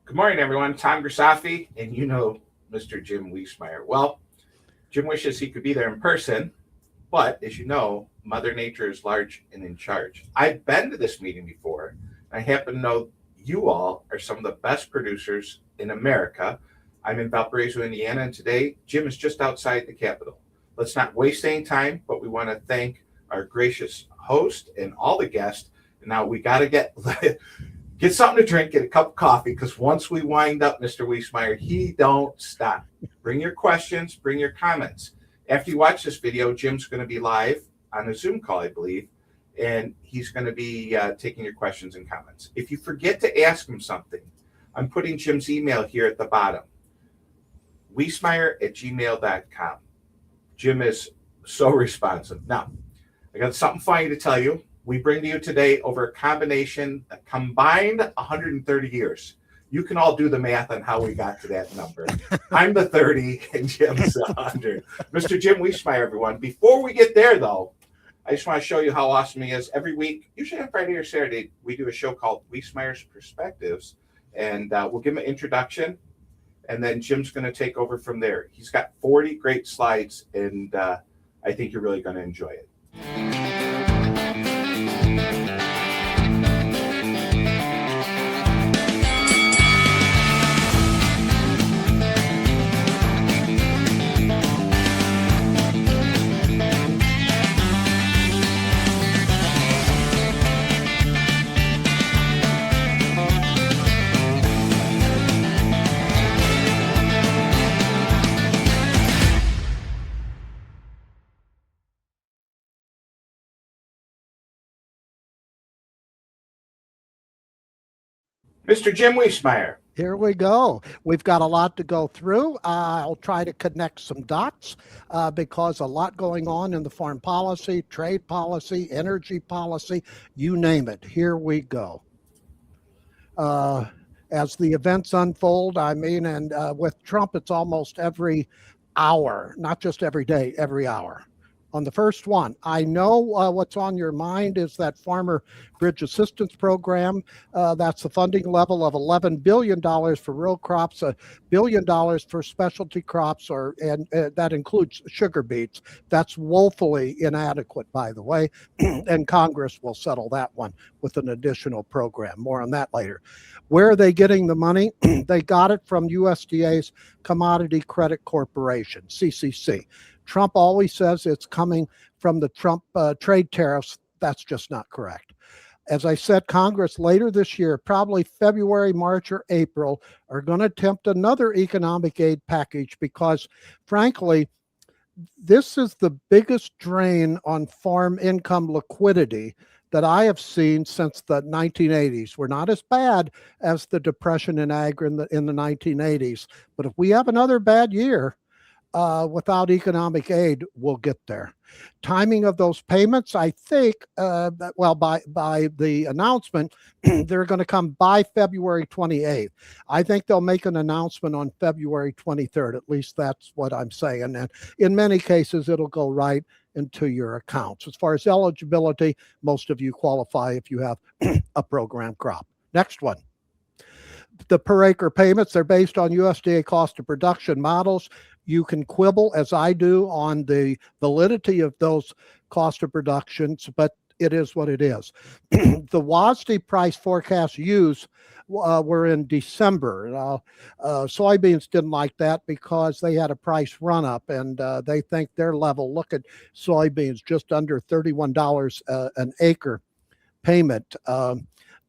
Good morning, everyone. Tom Grisafi, and you know Mr. Jim Wiesemeyer. Well, Jim wishes he could be there in person, but as you know, Mother Nature is large and in charge. I've been to this meeting before. I happen to know you all are some of the best producers in America. I'm in Valparaiso, Indiana, and today Jim is just outside the Capitol. Let's not waste any time, but we want to thank our gracious host and all the guests. Now we got to get something to drink, get a cup of coffee, because once we wind up Mr. Wiesemeyer, he don't stop. Bring your questions, bring your comments. After you watch this video, Jim's going to be live on a Zoom call, I believe, and he's going to be taking your questions and comments. If you forget to ask him something, I'm putting Jim's email here at the bottom, wiesemeyer@gmail.com. Jim is so responsive. Now, I got something funny to tell you. We bring to you today over a combined 130 years. You can all do the math on how we got to that number. I'm the 30 and Jim's the 100. Mr. Jim Wiesemeyer, everyone. Before we get there, though, I just want to show you how awesome he is. Every week, usually on Friday or Saturday, we do a show called Wiesemeyer's Perspectives, and we'll give him an introduction, and then Jim's going to take over from there. He's got 40 great slides, and I think you're really going to enjoy it. Mr. Jim Wiesemeyer. Here we go. We've got a lot to go through. I'll try to connect some dots because a lot going on in the foreign policy, trade policy, energy policy, you name it. Here we go. As the events unfold, and with Trump, it's almost every hour, not just every day, every hour. On the first one, I know what's on your mind is that Farmer Bridge Assistance Program. That's the funding level of $11 billion for row crops, $1 billion for specialty crops, and that includes sugar beets. That's woefully inadequate, by the way, and Congress will settle that one with an additional program. More on that later. Where are they getting the money? They got it from USDA's Commodity Credit Corporation, CCC. Trump always says it's coming from the Trump trade tariffs. That's just not correct. As I said, Congress later this year, probably February, March, or April, are going to attempt another economic aid package because, frankly, this is the biggest drain on farm income liquidity that I have seen since the 1980s. We're not as bad as the Depression in agri in the 1980s, but if we have another bad year, without economic aid, we'll get there. Timing of those payments, I think, by the announcement, they're going to come by February 28th. I think they'll make an announcement on February 23rd. At least that's what I'm saying. And in many cases, it'll go right into your accounts. As far as eligibility, most of you qualify if you have a program crop. Next one. The per acre payments, they're based on USDA cost of production models. You can quibble, as I do, on the validity of those cost of productions, but it is what it is. The WASDE price forecasts used were in December. Soybeans didn't like that because they had a price run up, and they think their level, look at soybeans, just under $31 an acre payment.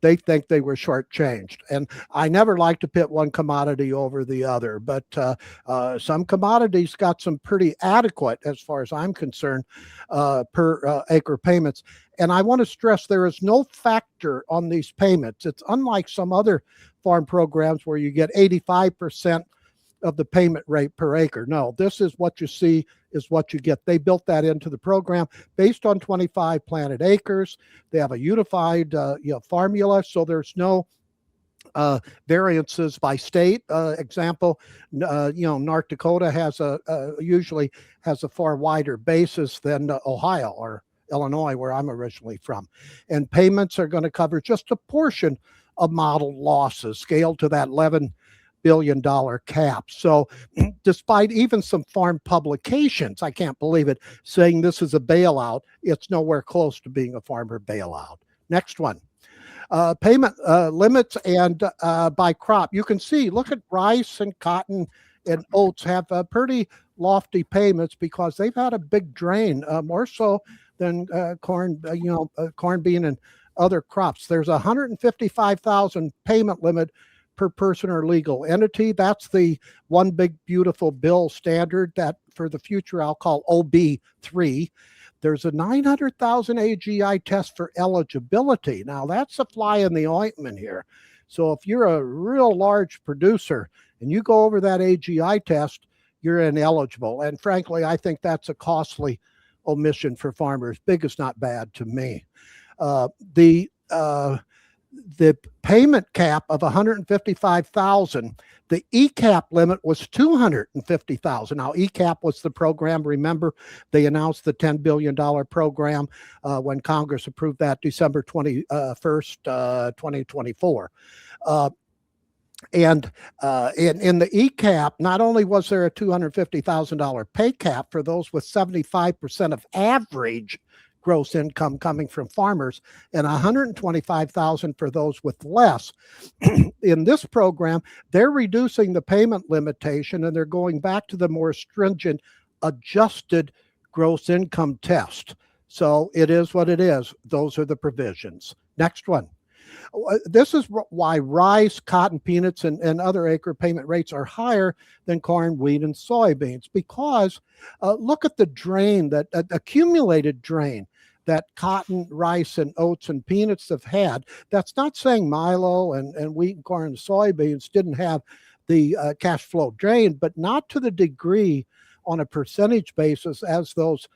They think they were shortchanged. And I never like to pit one commodity over the other, but some commodities got some pretty adequate, as far as I'm concerned, per acre payments. And I want to stress there is no factor on these payments. It's unlike some other farm programs where you get 85% of the payment rate per acre. No, this is what you see is what you get. They built that into the program based on 25 planted acres. They have a unified formula, so there's no variances by state. Example, North Dakota has usually has a far wider basis than Ohio or Illinois, where I'm originally from. And payments are going to cover just a portion of modeled losses, scaled to that $11 billion cap. So despite even some farm publications, I can't believe it, saying this is a bailout, it's nowhere close to being a farmer bailout. Next one. Payment limits and by crop. You can see, look at rice and cotton and oats have pretty lofty payments because they've had a big drain, more so than corn, corn, bean, and other crops. There's a 155,000 payment limit per person or legal entity. That's the one big beautiful bill standard that for the future I'll call OB3. There's a 900,000 AGI test for eligibility. Now that's a fly in the ointment here. So if you're a real large producer and you go over that AGI test, you're ineligible. And frankly, I think that's a costly omission for farmers. Big is not bad to me. The payment cap of 155,000, the ECAP limit was 250,000. Now, ECAP was the program. Remember, they announced the $10 billion program when Congress approved that December 21st, 2024. And in the ECAP, not only was there a $250,000 pay cap for those with 75% of average gross income coming from farmers and 125,000 for those with less. In this program, they're reducing the payment limitation and they're going back to the more stringent adjusted gross income test. So it is what it is. Those are the provisions. Next one. This is why rice, cotton, peanuts, and other acre payment rates are higher than corn, wheat, and soybeans, because look at the drain, that accumulated drain that cotton, rice, and oats and peanuts have had. That's not saying milo and wheat and corn and soybeans didn't have the cash flow drain, but not to the degree on a percentage basis as those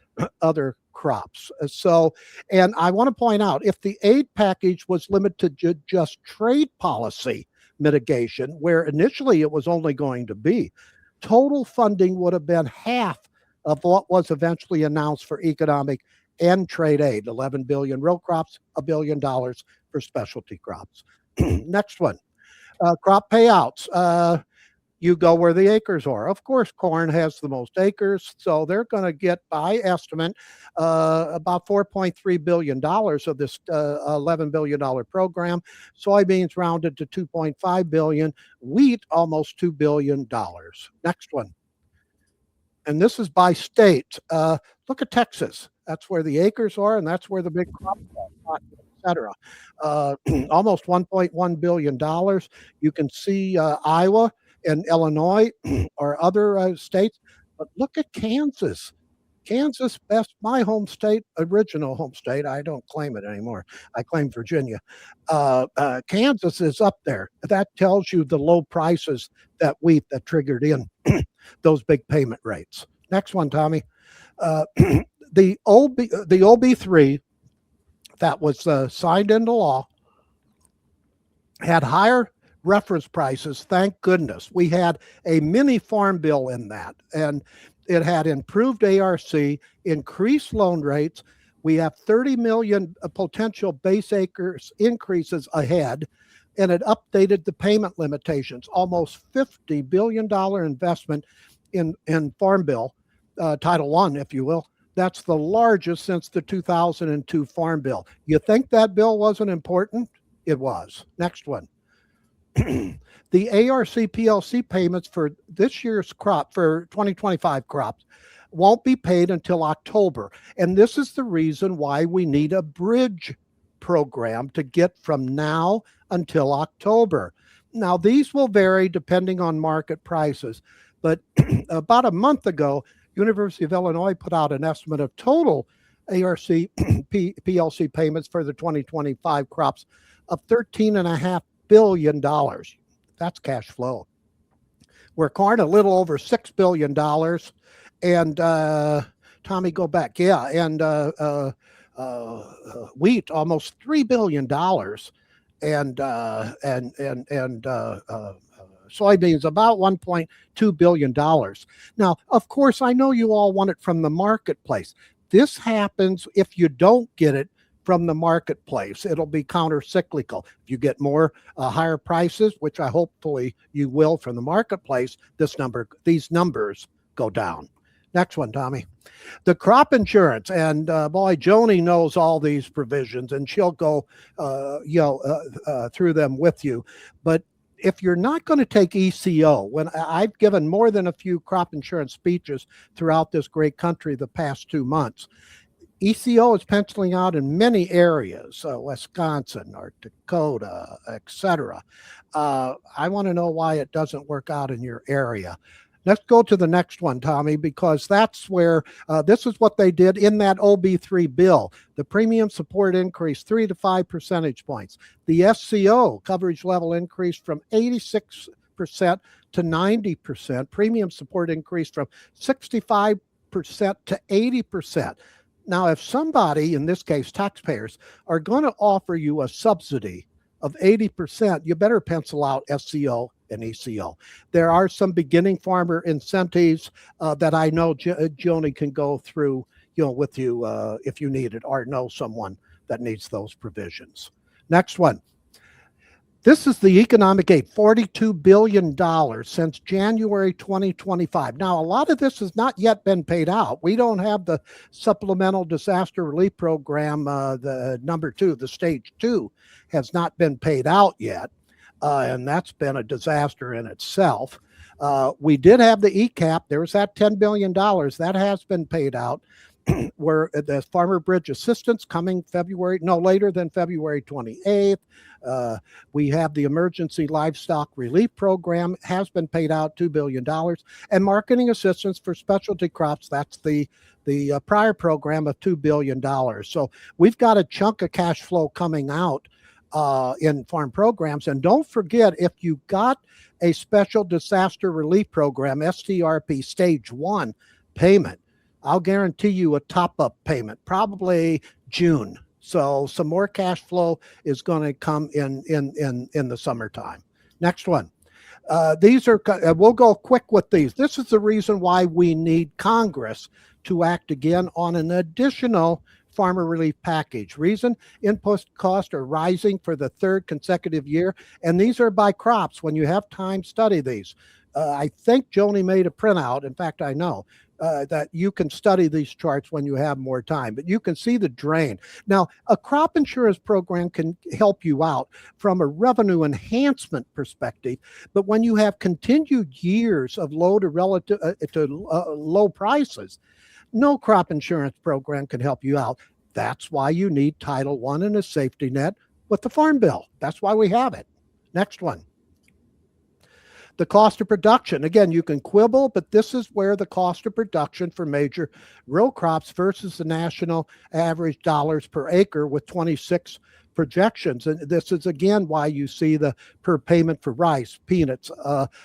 other crops. So, and I want to point out, if the aid package was limited to just trade policy mitigation, where initially it was only going to be, total funding would have been half of what was eventually announced for economic and trade aid, 11 billion row crops, $1 billion for specialty crops. Next one, crop payouts. You go where the acres are. Of course, corn has the most acres, so they're going to get, by estimate, about $4.3 billion of this $11 billion program. Soybeans rounded to $2.5 billion. Wheat, almost $2 billion. Next one. And this is by state. Look at Texas. That's where the acres are, and that's where the big crops are, etc. Almost $1.1 billion. You can see Iowa and Illinois or other states, but look at Kansas. Kansas, best, my home state, original home state. I don't claim it anymore. I claim Virginia. Kansas is up there. That tells you the low prices that wheat that triggered in those big payment rates. Next one, Tommy. The OB3 that was signed into law had higher reference prices. Thank goodness. We had a mini farm bill in that, and it had improved ARC, increased loan rates. We have 30 million potential base acres increases ahead, and it updated the payment limitations. Almost $50 billion investment in Farm Bill, Title I, if you will. That's the largest since the 2002 Farm Bill. You think that bill wasn't important? It was. Next one. The ARC PLC payments for this year's crop, for 2025 crops, won't be paid until October. And this is the reason why we need a bridge program to get from now until October. Now, these will vary depending on market prices, but about a month ago, University of Illinois put out an estimate of total ARC PLC payments for the 2025 crops of $13.5 billion. That's cash flow. Where corn a little over $6 billion, and Tommy, go back, yeah, and wheat almost $3 billion, and soybeans about $1.2 billion. Now, of course, I know you all want it from the marketplace. This happens if you don't get it from the marketplace. It'll be counter-cyclical. If you get more higher prices, which I hopefully you will from the marketplace, these numbers go down. Next one, Tommy. The crop insurance, and boy, Joanie knows all these provisions, and she'll go through them with you. But if you're not going to take ECO, when I've given more than a few crop insurance speeches throughout this great country the past 2 months, ECO is penciling out in many areas, Wisconsin, North Dakota, etc. I want to know why it doesn't work out in your area. Let's go to the next one, Tommy, because that's where this is what they did in that OB3 bill. The premium support increased 3 to 5 percentage points. The SCO coverage level increased from 86% to 90%. Premium support increased from 65% to 80%. Now, if somebody, in this case taxpayers, are going to offer you a subsidy of 80%, you better pencil out SCO and ECO. There are some beginning farmer incentives that I know Joanie can go through, with you if you need it, or know someone that needs those provisions. Next one. This is the economic aid, $42 billion since January 2025. Now, a lot of this has not yet been paid out. We don't have the supplemental disaster relief program, the number 2, the stage 2, has not been paid out yet. And that's been a disaster in itself. We did have the ECAP. There was that $10 billion. That has been paid out. Where the Farmer Bridge Assistance coming later than February 28th. We have the Emergency Livestock Relief Program has been paid out $2 billion. And marketing assistance for specialty crops, that's the prior program of $2 billion. So we've got a chunk of cash flow coming out in farm programs. And don't forget, if you got a special disaster relief program, STRP stage 1 payment, I'll guarantee you a top-up payment, probably June. So some more cash flow is going to come in the summertime. Next one. These are, we'll go quick with these. This is the reason why we need Congress to act again on an additional farmer relief package. Reason, input costs are rising for the 3rd consecutive year, and these are by crops. When you have time, study these. I think Joanie made a printout. In fact, I know that you can study these charts when you have more time, but you can see the drain. Now, a crop insurance program can help you out from a revenue enhancement perspective, but when you have continued years of low to relative low prices, no crop insurance program can help you out. That's why you need Title I and a safety net with the Farm Bill. That's why we have it. Next one. The cost of production. Again, you can quibble, but this is where the cost of production for major row crops versus the national average dollars per acre with 26 projections. And this is, again, why you see the per payment for rice, peanuts,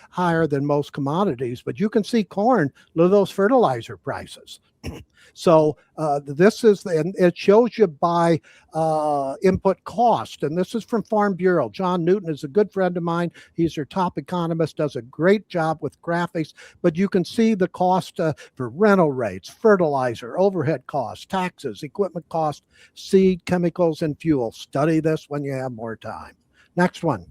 higher than most commodities. But you can see corn, look at those fertilizer prices. So this is, and it shows you by input cost. And this is from Farm Bureau. John Newton is a good friend of mine. He's their top economist, does a great job with graphics. But you can see the cost for rental rates, fertilizer, overhead costs, taxes, equipment cost, seed, chemicals, and fuel. Study this when you have more time. Next one.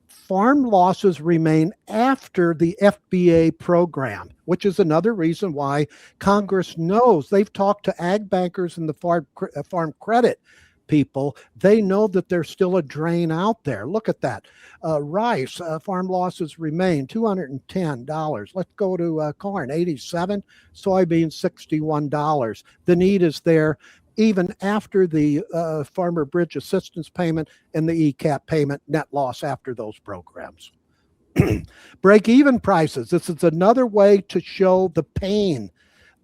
Farm losses remain after the FBA program, which is another reason why Congress knows. They've talked to ag bankers and the farm credit people. They know that there's still a drain out there. Look at that. Rice, farm losses remain $210. Let's go to corn, 87, soybeans, $61. The need is there even after the Farmer Bridge Assistance payment and the ECAP payment, net loss after those programs. Break-even prices. This is another way to show the pain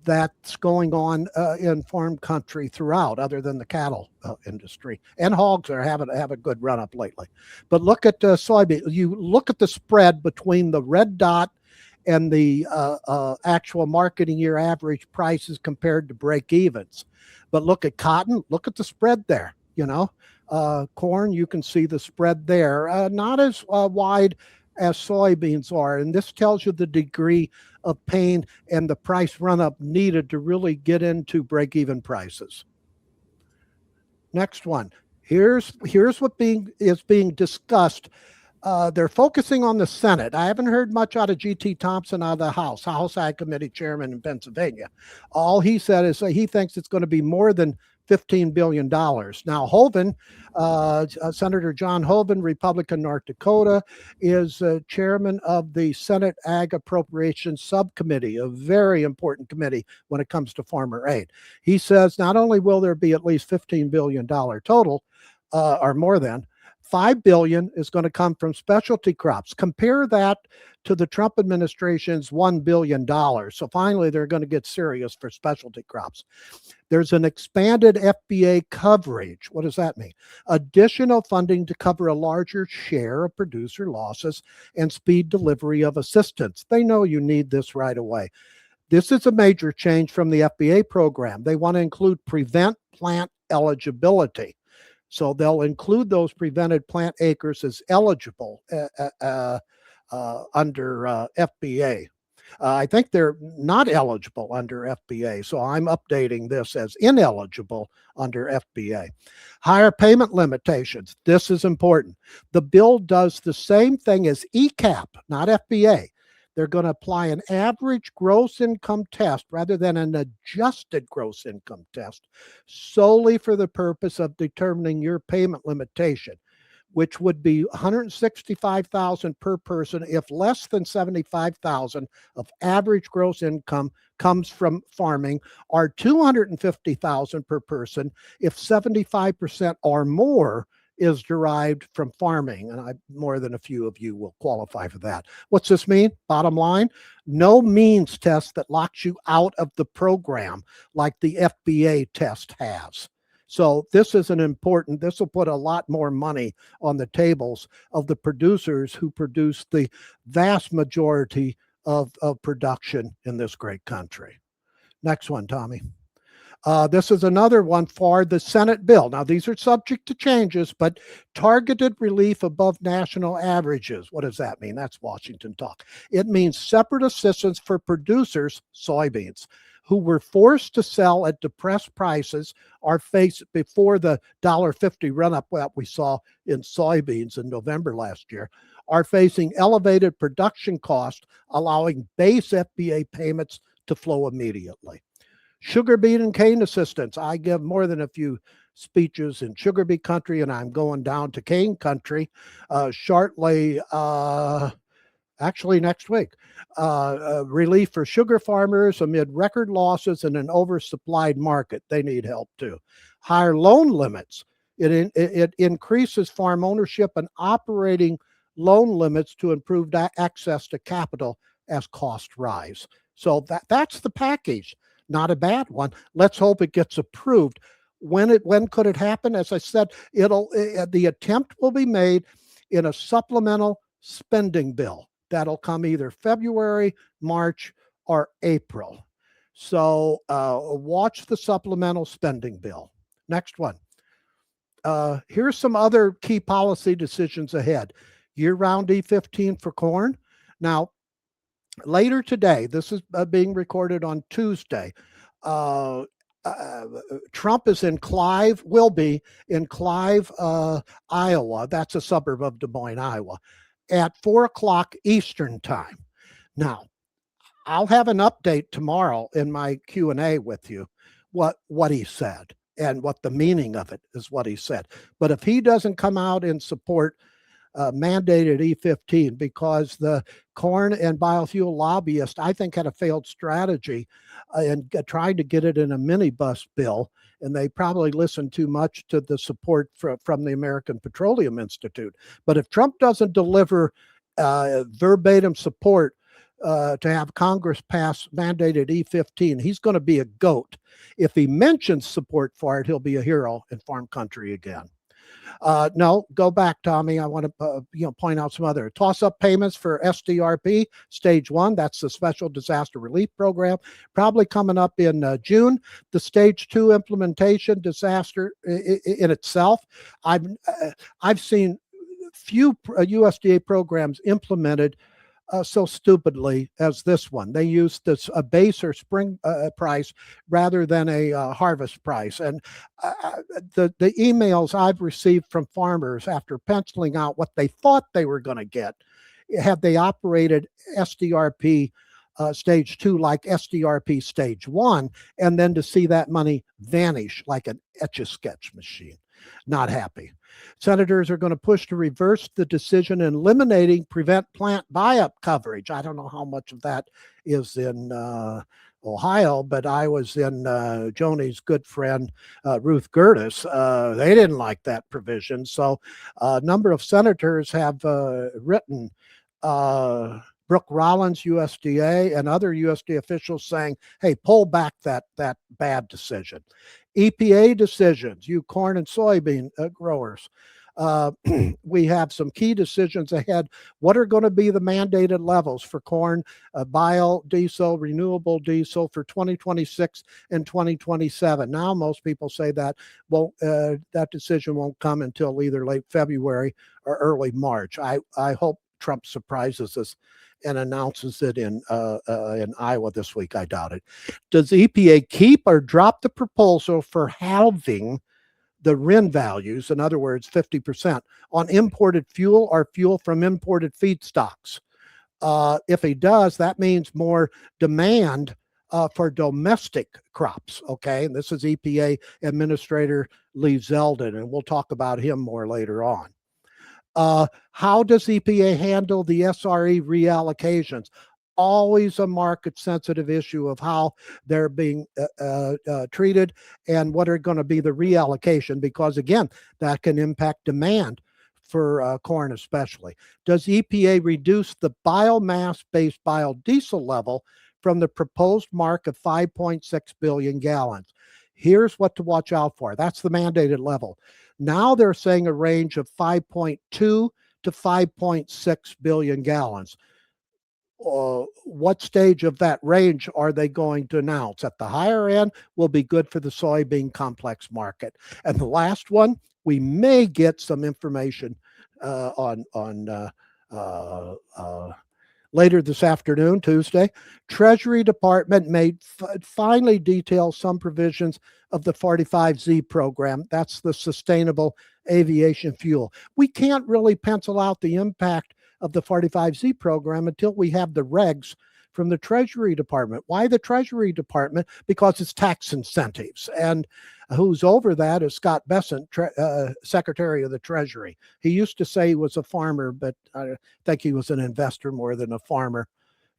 that's going on in farm country throughout, other than the cattle industry. And hogs have a good run up lately. But look at soybean. You look at the spread between the red dot and the actual marketing year average prices compared to break-evens. But look at cotton, look at the spread there, corn, you can see the spread there, not as wide as soybeans are. And this tells you the degree of pain and the price run up needed to really get into break-even prices. Next one. Here's what is being discussed. They're focusing on the Senate. I haven't heard much out of G.T. Thompson out of the House Ag Committee chairman in Pennsylvania. All he said is he thinks it's going to be more than $15 billion. Now, Hoeven, Senator John Hoeven, Republican, North Dakota, is chairman of the Senate Ag Appropriations Subcommittee, a very important committee when it comes to farmer aid. He says not only will there be at least $15 billion total, or more than, $5 billion is going to come from specialty crops. Compare that to the Trump administration's $1 billion. So finally, they're going to get serious for specialty crops. There's an expanded FBA coverage. What does that mean? Additional funding to cover a larger share of producer losses and speed delivery of assistance. They know you need this right away. This is a major change from the FBA program. They want to include prevent plant eligibility. So they'll include those prevented plant acres as eligible under FBA. I think they're not eligible under FBA, so I'm updating this as ineligible under FBA. Higher payment limitations. This is important. The bill does the same thing as ICAP, not FBA. They're going to apply an average gross income test rather than an adjusted gross income test solely for the purpose of determining your payment limitation, which would be $165,000 per person if less than $75,000 of average gross income comes from farming, or $250,000 per person if 75% or more is derived from farming. And more than a few of you will qualify for that. What's this mean? Bottom line, no means test that locks you out of the program like the FBA test has. So this is this will put a lot more money on the tables of the producers who produce the vast majority of production in this great country. Next one, Tommy. This is another one for the Senate bill. Now, these are subject to changes, but targeted relief above national averages. What does that mean? That's Washington talk. It means separate assistance for producers, soybeans, who were forced to sell at depressed prices or face before the $1.50 run-up that we saw in soybeans in November last year, are facing elevated production costs, allowing base FBA payments to flow immediately. Sugar beet and cane assistance. I give more than a few speeches in sugar beet country, and I'm going down to cane country shortly, actually next week. Relief for sugar farmers amid record losses in an oversupplied market. They need help too. Higher loan limits. It increases farm ownership and operating loan limits to improve access to capital as costs rise. So that's the package. Not a bad one. Let's hope it gets approved. When could it happen? As I said, the attempt will be made in a supplemental spending bill. That'll come either February, March, or April. So watch the supplemental spending bill. Next one. Here's some other key policy decisions ahead. Year-round E15 for corn. Now, later today, this is being recorded on Tuesday. Trump is in Clive, will be in Clive, Iowa. That's a suburb of Des Moines, Iowa, at 4 o'clock Eastern time. Now, I'll have an update tomorrow in my Q&A with you, what he said and what the meaning of it is what he said. But if he doesn't come out and support mandated E15, because the corn and biofuel lobbyist, I think, had a failed strategy in trying to get it in a minibus bill, and they probably listened too much to the support from the American Petroleum Institute. But if Trump doesn't deliver verbatim support to have Congress pass mandated E15, he's going to be a goat. If he mentions support for it, he'll be a hero in farm country again. No, go back, Tommy. I want to point out some other toss-up payments for SDRP Stage 1. That's the Special Disaster Relief Program, probably coming up in June. The Stage 2 implementation disaster in itself. I've seen few USDA programs implemented so stupidly as this one. They used this a base or spring price rather than a harvest price. And the emails I've received from farmers after penciling out what they thought they were going to get, had they operated SDRP stage 2 like SDRP stage 1, and then to see that money vanish like an Etch-a-Sketch machine. Not happy. Senators are going to push to reverse the decision in eliminating prevent plant buy-up coverage. I don't know how much of that is in Ohio, but I was in Joanie's good friend Ruth Gerdes. They didn't like that provision. So a number of senators have written Brooke Rollins, USDA, and other USDA officials saying, hey, pull back that bad decision. EPA decisions, you corn and soybean growers. We have some key decisions ahead. What are going to be the mandated levels for corn, biodiesel, renewable diesel for 2026 and 2027? Now, most people say that that decision won't come until either late February or early March. I hope Trump surprises us and announces it in Iowa this week. I doubt it. Does EPA keep or drop the proposal for halving the RIN values, in other words, 50%, on imported fuel or fuel from imported feedstocks? If he does, that means more demand for domestic crops. Okay, and this is EPA Administrator Lee Zeldin, and we'll talk about him more later on. How does EPA handle the SRE reallocations? Always a market sensitive issue of how they're being treated and what are going to be the reallocation, because again, that can impact demand for corn especially. Does EPA reduce the biomass-based biodiesel level from the proposed mark of 5.6 billion gallons? Here's what to watch out for. That's the mandated level. Now they're saying a range of 5.2 to 5.6 billion gallons. What stage of that range are they going to announce? At the higher end will be good for the soybean complex market. And the last one, we may get some information on later this afternoon, Tuesday. Treasury Department may finally detail some provisions of the 45Z program. That's the sustainable aviation fuel. We can't really pencil out the impact of the 45Z program until we have the regs from the Treasury Department. Why the Treasury Department? Because it's tax incentives. And who's over that is Scott Bessent, Secretary of the Treasury. He used to say he was a farmer, but I think he was an investor more than a farmer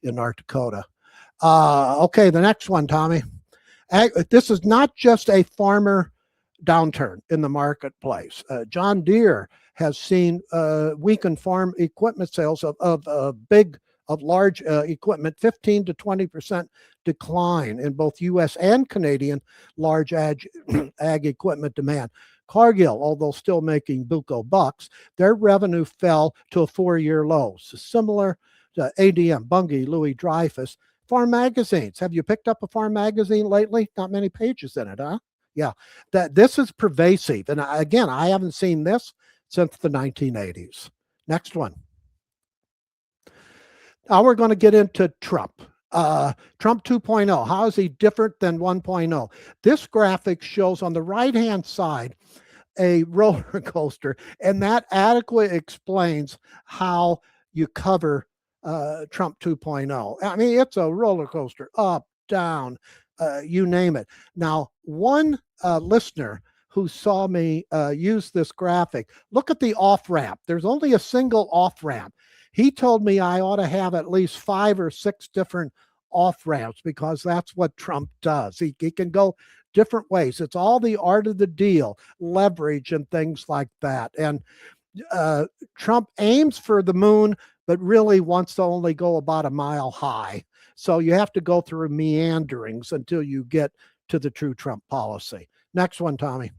in North Dakota. Okay, the next one, Tommy. This is not just a farmer downturn in the marketplace. John Deere has seen weakened farm equipment sales of large equipment, 15 to 20% decline in both U.S. and Canadian large ag equipment demand. Cargill, although still making buco bucks, their revenue fell to a 4-year low. So similar to ADM, Bunge, Louis Dreyfus. Farm magazines. Have you picked up a farm magazine lately? Not many pages in it, huh? Yeah, this is pervasive. And again, I haven't seen this since the 1980s. Next one. Now we're going to get into Trump. Trump 2.0. How is he different than 1.0? This graphic shows on the right-hand side a roller coaster, and that adequately explains how you cover Trump 2.0. I mean, it's a roller coaster, up, down, you name it. Now, one listener who saw me use this graphic, look at the off-ramp. There's only a single off-ramp. He told me I ought to have at least 5 or 6 different off-ramps because that's what Trump does. He can go different ways. It's all the art of the deal, leverage and things like that. And Trump aims for the moon, but really wants to only go about a mile high. So you have to go through meanderings until you get to the true Trump policy. Next one, Tommy.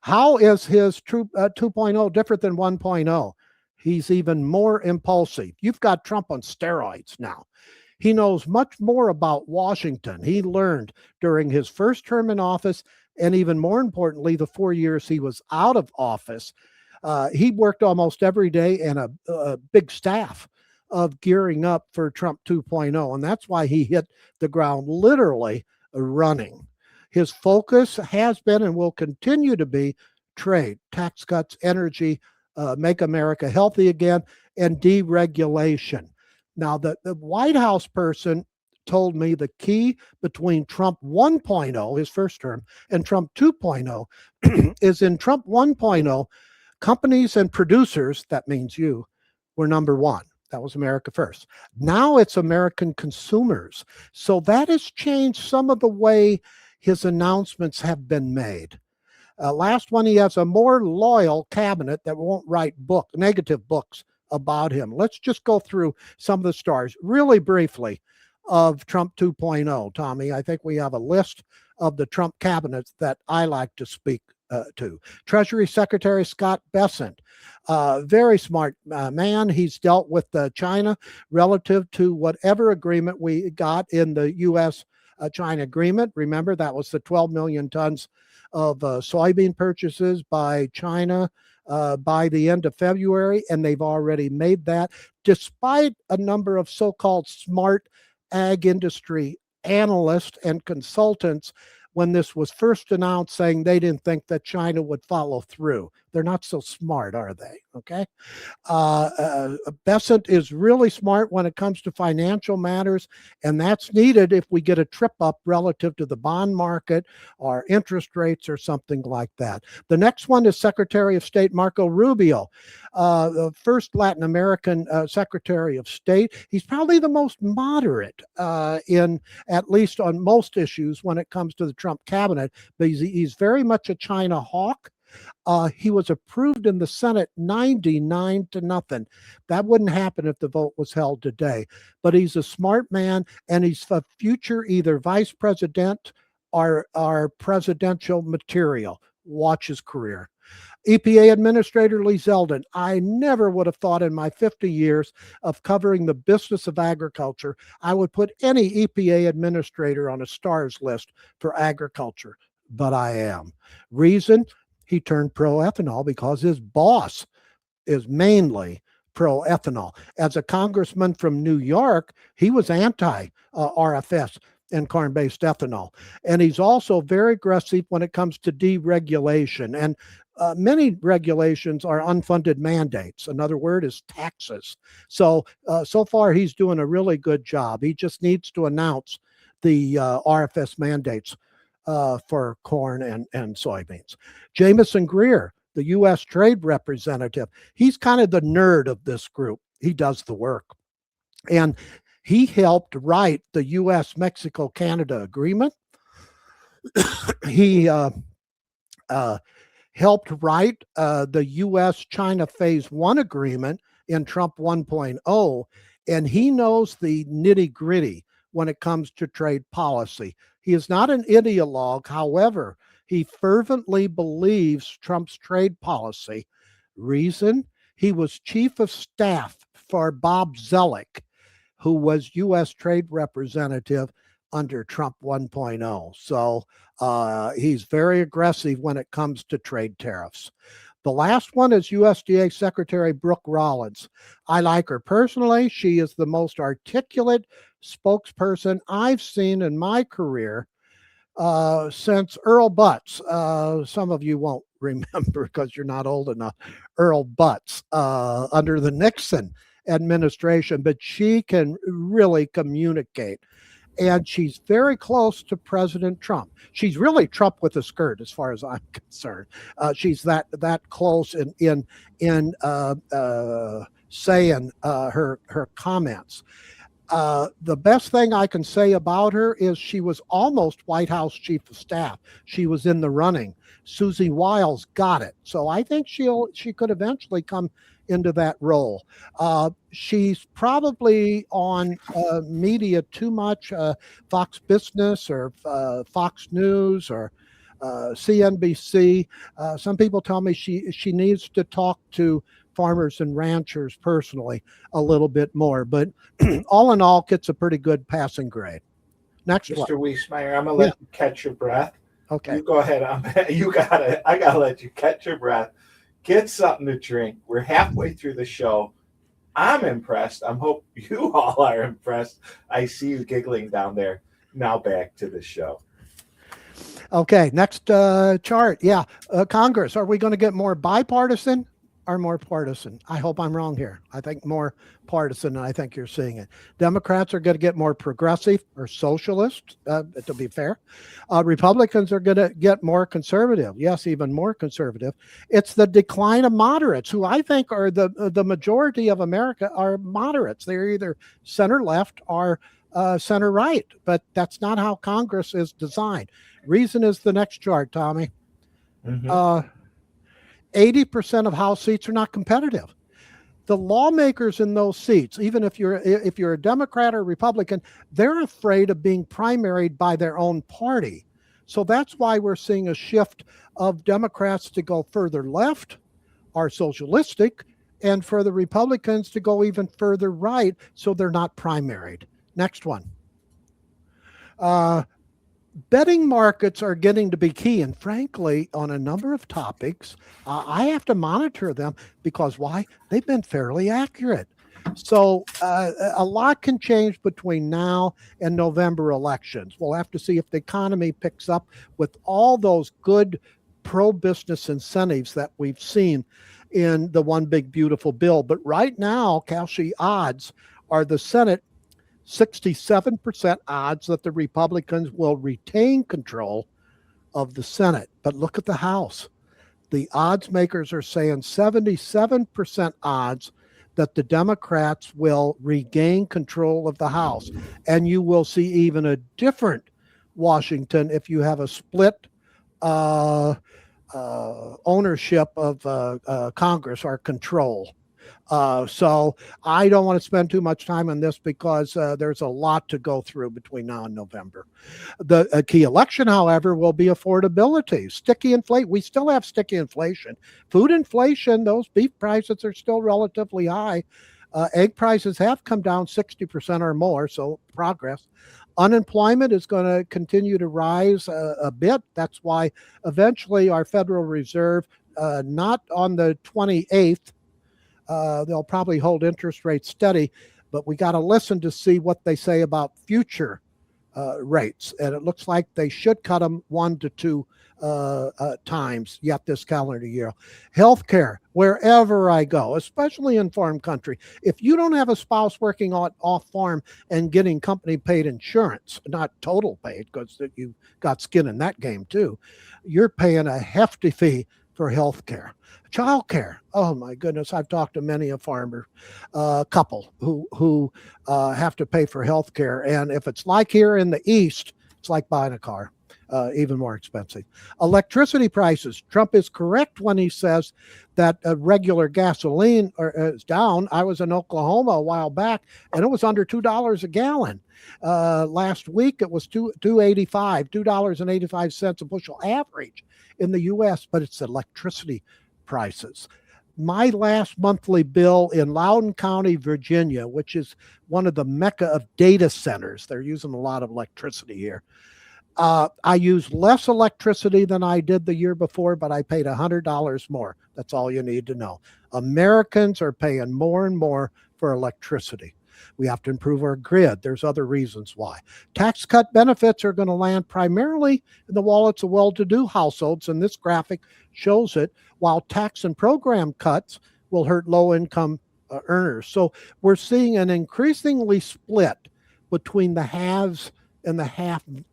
How is his 2.0 different than 1.0? He's even more impulsive. You've got Trump on steroids now. He knows much more about Washington. He learned during his first term in office, and even more importantly, the 4 years he was out of office. He worked almost every day in a big staff of gearing up for Trump 2.0. And that's why he hit the ground literally running. His focus has been and will continue to be trade, tax cuts, energy, make America healthy again, and deregulation. Now, the White House person told me the key between Trump 1.0, his first term, and Trump 2.0 is in Trump 1.0, companies and producers, that means you, were number one. That was America first. Now it's American consumers. So that has changed some of the way his announcements have been made. Last one, he has a more loyal cabinet that won't write negative books about him. Let's just go through some of the stars really briefly of Trump 2.0, Tommy. I think we have a list of the Trump cabinets that I like to speak to. Treasury Secretary Scott Bessent, very smart man. He's dealt with China relative to whatever agreement we got in the U.S.-China agreement. Remember, that was the 12 million tons of soybean purchases by China by the end of February, and they've already made that, despite a number of so-called smart ag industry analysts and consultants when this was first announced saying they didn't think that China would follow through. They're not so smart, are they? Okay. Bessent is really smart when it comes to financial matters, and that's needed if we get a trip up relative to the bond market or interest rates or something like that. The next one is Secretary of State Marco Rubio, the first Latin American Secretary of State. He's probably the most moderate in, at least on most issues when it comes to the Trump cabinet, but he's very much a China hawk. He was approved in the Senate 99-0. That wouldn't happen if the vote was held today. But he's a smart man, and he's a future either vice president or presidential material. Watch his career. EPA Administrator Lee Zeldin. I never would have thought in my 50 years of covering the business of agriculture, I would put any EPA administrator on a stars list for agriculture, but I am. Reason? He turned pro-ethanol because his boss is mainly pro-ethanol. As a congressman from New York, he was anti-RFS and corn-based ethanol. And he's also very aggressive when it comes to deregulation. And many regulations are unfunded mandates. Another word is taxes. So far, he's doing a really good job. He just needs to announce the RFS mandates for corn and soybeans. Jamison Greer, the U.S. Trade Representative, he's kind of the nerd of this group. He does the work. And he helped write the U.S.-Mexico-Canada agreement. He helped write the U.S.-China Phase 1 agreement in Trump 1.0, and he knows the nitty-gritty when it comes to trade policy. He is not an ideologue. However, he fervently believes Trump's trade policy. Reason? He was chief of staff for Bob Zoellick, who was U.S. Trade Representative under Trump 1.0. So he's very aggressive when it comes to trade tariffs. The last one is USDA Secretary Brooke Rollins. I like her personally. She is the most articulate spokesperson I've seen in my career since Earl Butz. Some of you won't remember because you're not old enough. Earl Butz under the Nixon administration, but she can really communicate. And she's very close to President Trump. She's really Trump with a skirt, as far as I'm concerned. She's that close in saying her comments. The best thing I can say about her is she was almost White House Chief of Staff. She was in the running. Susie Wiles got it. So I think she could eventually come into that role. She's probably on media too much, Fox Business or Fox News or CNBC. Some people tell me she needs to talk to farmers and ranchers personally a little bit more, but all in all, gets a pretty good passing grade. Next one. Mr. Wiesemeyer, I'm gonna let you catch your breath. Okay. You go ahead. I gotta let you catch your breath. Get something to drink. We're halfway through the show. I'm impressed. I hope you all are impressed. I see you giggling down there. Now back to the show. Okay, next chart. Yeah, Congress. Are we going to get more bipartisan or more partisan? I hope I'm wrong here. I think more partisan, and I think you're seeing it. Democrats are going to get more progressive or socialist, to be fair. Republicans are going to get more conservative. Yes, even more conservative. It's the decline of moderates, who I think are the majority of America are moderates. They're either center left or center right, but that's not how Congress is designed. Reason is the next chart, Tommy. 80% of House seats are not competitive. The lawmakers in those seats, even if you're a Democrat or Republican, they're afraid of being primaried by their own party. So that's why we're seeing a shift of Democrats to go further left or socialistic, and for the Republicans to go even further right, so they're not primaried. Next one. Betting markets are getting to be key, and frankly, on a number of topics, I have to monitor them because why? They've been fairly accurate. So a lot can change between now and November elections. We'll have to see if the economy picks up with all those good pro-business incentives that we've seen in the One Big Beautiful Bill. But right now, Kalshi, odds are the Senate 67% odds that the Republicans will retain control of the Senate. But look at the House. The odds makers are saying 77% odds that the Democrats will regain control of the House. And you will see even a different Washington if you have a split ownership of Congress or control. So I don't want to spend too much time on this because there's a lot to go through between now and November. The key election, however, will be affordability. Sticky inflation. We still have sticky inflation. Food inflation, those beef prices are still relatively high. Egg prices have come down 60% or more, so progress. Unemployment is going to continue to rise a bit. That's why eventually our Federal Reserve, not on the 28th, they'll probably hold interest rates steady, but we got to listen to see what they say about future rates. And it looks like they should cut them 1 to 2 times yet this calendar year. Healthcare, wherever I go, especially in farm country, if you don't have a spouse working off farm and getting company paid insurance, not total paid, because you've got skin in that game too, you're paying a hefty fee for healthcare. Childcare. Oh my goodness, I've talked to many a farmer couple who have to pay for healthcare, and if it's like here in the East, it's like buying a car, even more expensive. Electricity prices. Trump is correct when he says that regular gasoline is down. I was in Oklahoma a while back, and it was under $2 a gallon. Last week it was $2.85 a bushel average in the U.S., but it's electricity prices. My last monthly bill in Loudoun County, Virginia, which is one of the mecca of data centers, they're using a lot of electricity here. I used less electricity than I did the year before, but I paid $100 more. That's all you need to know. Americans are paying more and more for electricity. We have to improve our grid. There's other reasons why. Tax cut benefits are going to land primarily in the wallets of well-to-do households, and this graphic shows it, while tax and program cuts will hurt low-income earners. So we're seeing an increasingly split between the haves and the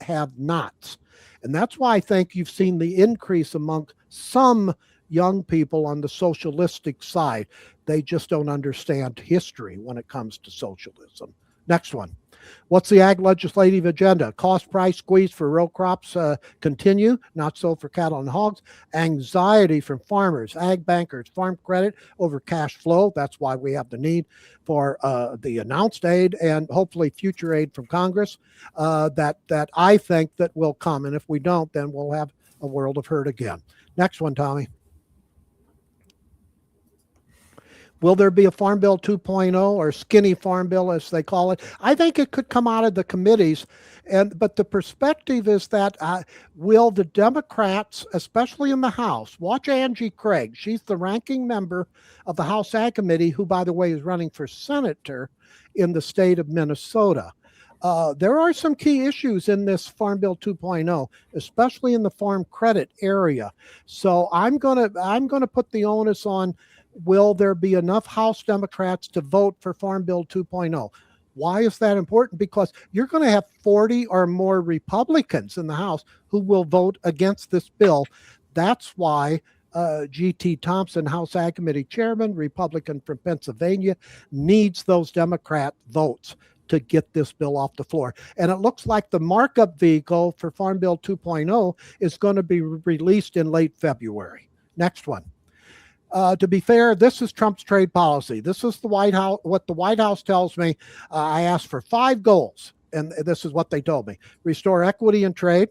have-nots. And that's why I think you've seen the increase among some young people on the socialistic side. They just don't understand history when it comes to socialism. Next one. What's the ag legislative agenda? Cost price squeeze for row crops continue, not so for cattle and hogs. Anxiety from farmers, ag bankers, farm credit over cash flow. That's why we have the need for the announced aid and hopefully future aid from Congress that I think that will come. And if we don't, then we'll have a world of hurt again. Next one, Tommy. Will there be a Farm Bill 2.0 or skinny Farm Bill, as they call it? I think it could come out of the committees. But the perspective is that will the Democrats, especially in the House, watch Angie Craig. She's the ranking member of the House Ag Committee, who, by the way, is running for senator in the state of Minnesota. There are some key issues in this Farm Bill 2.0, especially in the farm credit area. So I'm gonna put the onus on, will there be enough House Democrats to vote for Farm Bill 2.0? Why is that important? Because you're going to have 40 or more Republicans in the House who will vote against this bill. That's why G.T. Thompson, House Ag Committee Chairman, Republican from Pennsylvania, needs those Democrat votes to get this bill off the floor. And it looks like the markup vehicle for Farm Bill 2.0 is going to be released in late February. Next one. To be fair, this is Trump's trade policy. This is the White House. What the White House tells me. I asked for 5 goals, and this is what they told me: restore equity in trade,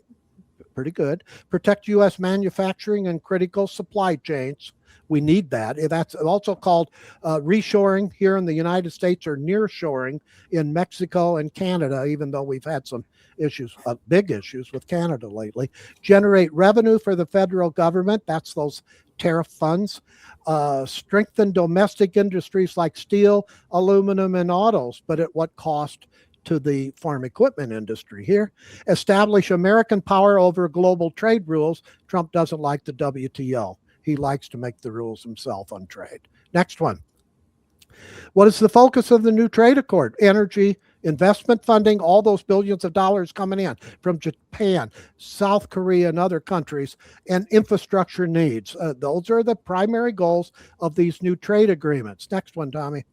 pretty good; protect U.S. manufacturing and critical supply chains. We need that. That's also called reshoring here in the United States, or nearshoring in Mexico and Canada, even though we've had some issues, big issues with Canada lately. Generate revenue for the federal government. That's those tariff funds. Strengthen domestic industries like steel, aluminum, and autos, but at what cost to the farm equipment industry here? Establish American power over global trade rules. Trump doesn't like the WTO. He likes to make the rules himself on trade. Next one. What is the focus of the new trade accord? Energy, investment funding, all those billions of dollars coming in from Japan, South Korea, and other countries, and infrastructure needs. Those are the primary goals of these new trade agreements. Next one, Tommy.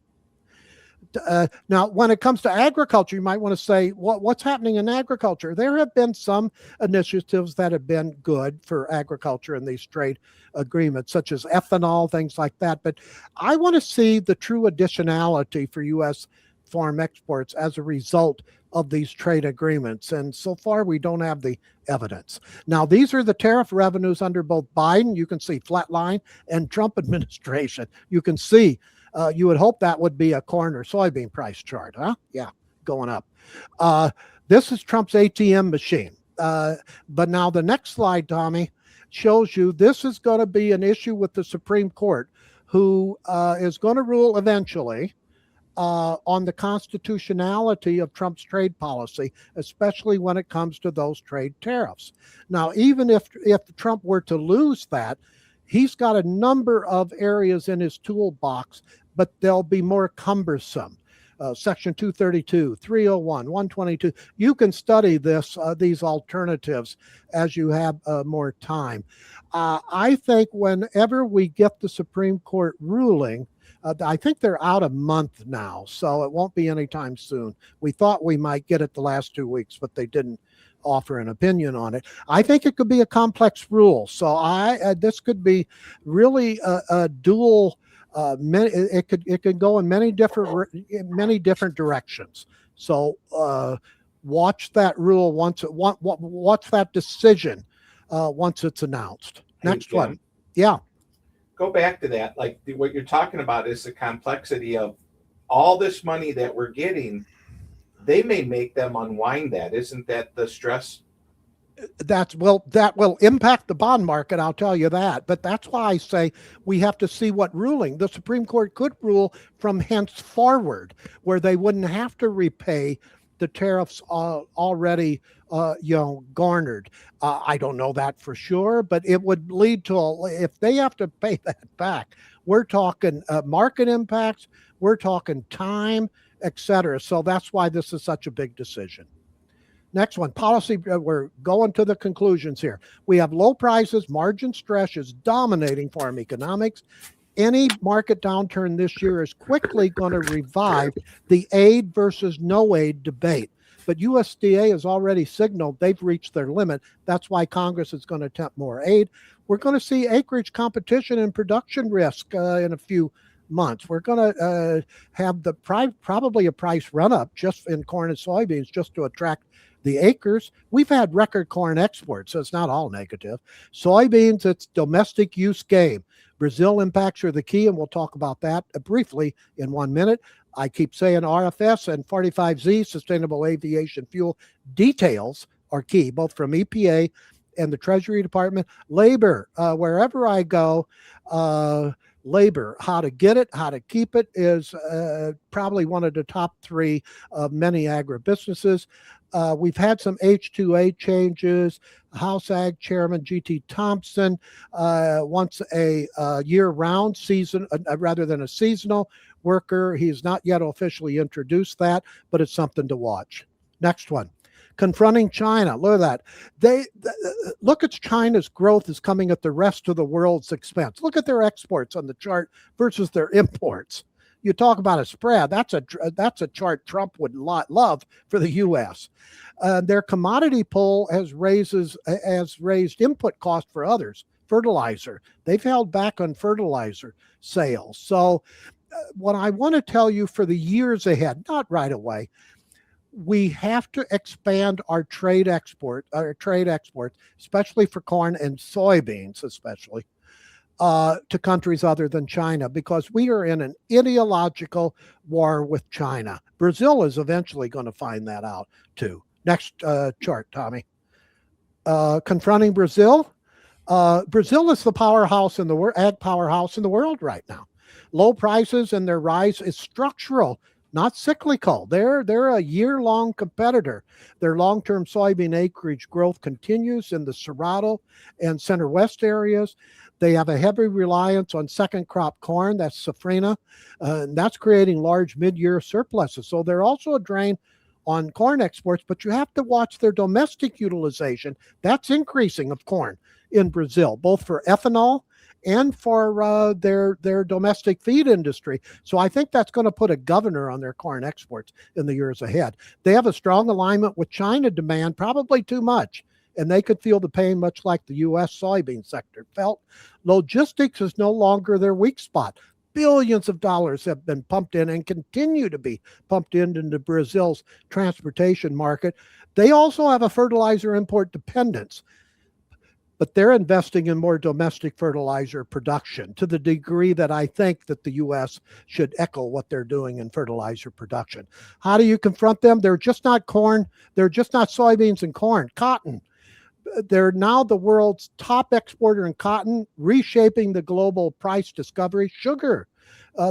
Now, when it comes to agriculture, you might want to say, what's happening in agriculture? There have been some initiatives that have been good for agriculture in these trade agreements, such as ethanol, things like that. But I want to see the true additionality for U.S. farm exports as a result of these trade agreements. And so far, we don't have the evidence. Now, these are the tariff revenues under both Biden, you can see flatline, and Trump administration. You can see. You would hope that would be a corn or soybean price chart, huh? Yeah, going up. This is Trump's ATM machine. But now the next slide, Tommy, shows you this is going to be an issue with the Supreme Court, who is going to rule eventually on the constitutionality of Trump's trade policy, especially when it comes to those trade tariffs. Now, even if Trump were to lose that, he's got a number of areas in his toolbox, but they'll be more cumbersome. Section 232, 301, 122. You can study these alternatives as you have more time. I think whenever we get the Supreme Court ruling, I think they're out a month now, so it won't be anytime soon. We thought we might get it the last 2 weeks, but they didn't offer an opinion on it. I think it could be a complex rule. So this could be really a dual. It could go in many different directions. So watch that rule watch that decision once it's announced. Next one. Yeah. Go back to that. Like what you're talking about is the complexity of all this money that we're getting. They may make them unwind that. Isn't that the stress? That will impact the bond market, I'll tell you that. But that's why I say we have to see what ruling. The Supreme Court could rule from henceforward, where they wouldn't have to repay the tariffs already garnered. I don't know that for sure, but it would lead to, if they have to pay that back, we're talking market impacts, we're talking time, etc. So that's why this is such a big decision. Next one, policy. We're going to the conclusions here. We have low prices, margin stress is dominating farm economics. Any market downturn this year is quickly going to revive the aid versus no aid debate. But USDA has already signaled they've reached their limit. That's why Congress is going to attempt more aid. We're going to see acreage competition and production risk in a few months. We're going to have probably a price run up just in corn and soybeans just to attract the acres. We've had record corn exports, so it's not all negative. Soybeans, it's domestic use game. Brazil impacts are the key, and we'll talk about that briefly in 1 minute. I keep saying RFS and 45Z, Sustainable Aviation Fuel, details are key, both from EPA and the Treasury Department. Labor, wherever I go, labor, how to get it, how to keep it is probably one of the top three of many agribusinesses. We've had some H-2A changes. House Ag Chairman G.T. Thompson wants a year-round season rather than a seasonal worker. He's not yet officially introduced that, but it's something to watch. Next one. Confronting China. Look at that. Look at China's growth is coming at the rest of the world's expense. Look at their exports on the chart versus their imports. You talk about a spread. That's a chart Trump would love for the U.S. Their commodity pull has raised input cost for others. Fertilizer. They've held back on fertilizer sales. So what I want to tell you for the years ahead, not right away, we have to expand our trade exports, especially for corn and soybeans, especially to countries other than China, because we are in an ideological war with China. Brazil is eventually going to find that out too. Next chart, Tommy. Confronting Brazil. Brazil is the powerhouse in the world, ag powerhouse in the world right now. Low prices and their rise is structural, not cyclical. They're a year-long competitor. Their long-term soybean acreage growth continues in the Cerrado and Center West areas. They have a heavy reliance on second crop corn, that's safrinha, and that's creating large mid-year surpluses. So they're also a drain on corn exports, but you have to watch their domestic utilization. That's increasing of corn in Brazil, both for ethanol and for their domestic feed industry. So I think that's going to put a governor on their corn exports in the years ahead. They have a strong alignment with China demand, probably too much, and they could feel the pain much like the U.S. soybean sector felt. Logistics is no longer their weak spot. Billions of dollars have been pumped in and continue to be pumped into Brazil's transportation market. They also have a fertilizer import dependence, but they're investing in more domestic fertilizer production to the degree that I think that the U.S. should echo what they're doing in fertilizer production. How do you confront them? They're just not corn. They're just not soybeans and corn. Cotton. They're now the world's top exporter in cotton, reshaping the global price discovery. Sugar.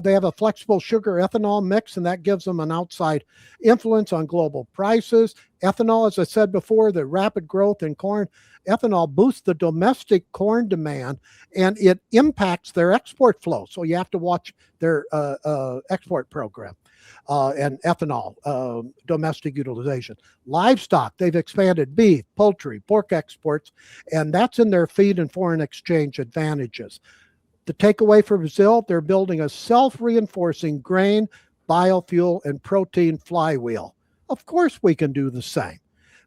They have a flexible sugar ethanol mix, and that gives them an outside influence on global prices. Ethanol, as I said before, the rapid growth in corn ethanol boosts the domestic corn demand, and it impacts their export flow. So you have to watch their export program and ethanol, domestic utilization. Livestock, they've expanded beef, poultry, pork exports, and that's in their feed and foreign exchange advantages. The takeaway for Brazil, they're building a self-reinforcing grain, biofuel, and protein flywheel. Of course, we can do the same.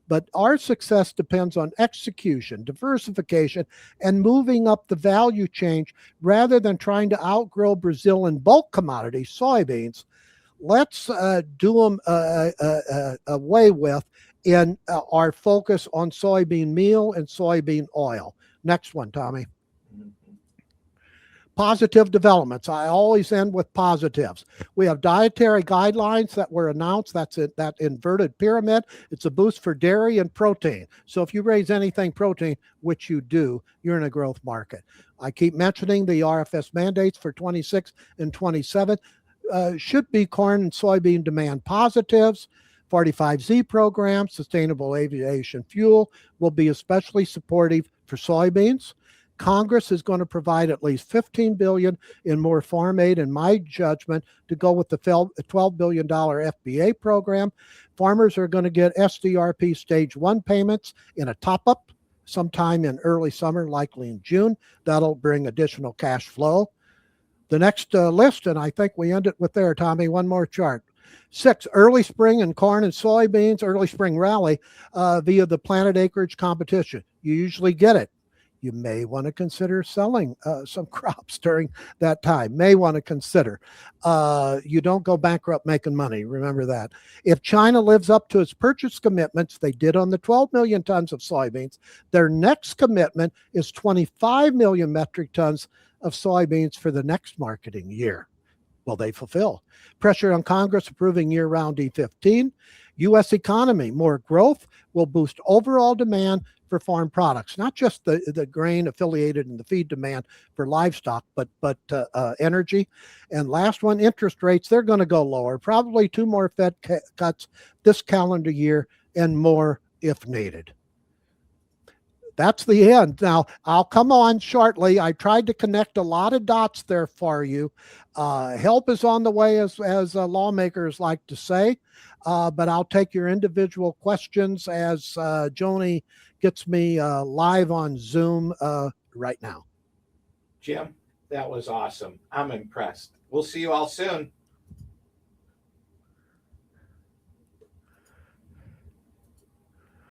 But our success depends on execution, diversification, and moving up the value chain rather than trying to outgrow Brazil in bulk commodities, soybeans. Let's do them away with in our focus on soybean meal and soybean oil. Next one, Tommy. Positive developments. I always end with positives. We have dietary guidelines that were announced. That's it, that inverted pyramid. It's a boost for dairy and protein. So if you raise anything protein, which you do, you're in a growth market. I keep mentioning the RFS mandates for 26 and 27 should be corn and soybean demand positives. 45Z program, sustainable aviation fuel, will be especially supportive for soybeans. Congress is going to provide at least $15 billion in more farm aid, in my judgment, to go with the $12 billion FBA program. Farmers are going to get SDRP Stage 1 payments in a top-up sometime in early summer, likely in June. That'll bring additional cash flow. The next list, and I think we end it with there, Tommy, one more chart. 6, early spring in corn and soybeans, early spring rally via the planted acreage competition. You usually get it. You may want to consider selling some crops during that time. May want to consider. You don't go bankrupt making money. Remember that. If China lives up to its purchase commitments, they did on the 12 million tons of soybeans, their next commitment is 25 million metric tons of soybeans for the next marketing year. Will they fulfill? Pressure on Congress approving year-round E15. U.S. economy, more growth will boost overall demand for farm products, not just the grain affiliated in the feed demand for livestock, but energy. And last one, interest rates, they're going to go lower, probably 2 more Fed cuts this calendar year and more if needed. That's the end. Now, I'll come on shortly. I tried to connect a lot of dots there for you. Help is on the way, as lawmakers like to say, but I'll take your individual questions as Joanie gets me live on Zoom right now. Jim, that was awesome. I'm impressed. We'll see you all soon.